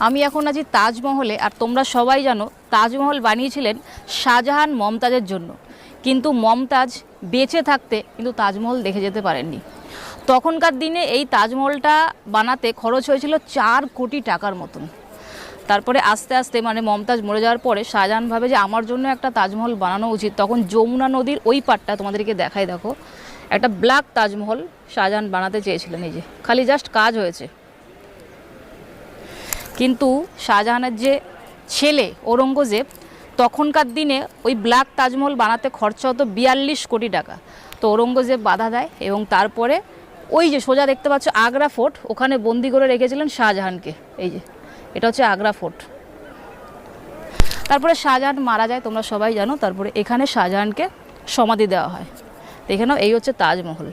আমি এখন আছি তাজমহলে, আর তোমরা সবাই জানো তাজমহল বানিয়েছিলেন শাহজাহান মমতাজের জন্য। কিন্তু মমতাজ বেঁচে থাকতে কিন্তু তাজমহল দেখে যেতে পারেননি। তখনকার দিনে এই তাজমহলটা বানাতে খরচ হয়েছিল 4 কোটি টাকার মতন। তারপরে আস্তে আস্তে মানে মমতাজ মরে যাওয়ার পরে শাহজাহান ভাবে যে আমার জন্য একটা তাজমহল বানানো উচিত। তখন যমুনা নদীর ওই পাড়টা তোমাদেরকে দেখাই, দেখো একটা ব্ল্যাক তাজমহল শাহজাহান বানাতে চেয়েছিলেন। এই যে খালি জাস্ট কাজ হয়েছে। কিন্তু শাহজাহানের যে ছেলে ঔরঙ্গজেব, তখনকার দিনে ওই ব্ল্যাক তাজমহল বানাতে খরচা হতো 42 কোটি টাকা। তো ঔরঙ্গজেব বাধা দেয় এবং তারপরে ওই যে সোজা দেখতে পাচ্ছ আগ্রা ফোর্ট, ওখানে বন্দি করে রেখেছিলেন শাহজাহানকে। এই যে এটা হচ্ছে আগ্রা ফোর্ট। তারপরে শাহজাহান মারা যায়, তোমরা সবাই জানো। তারপরে এখানে শাহজাহানকে সমাধি দেওয়া হয়। দেখে নাও, এই হচ্ছে তাজমহল।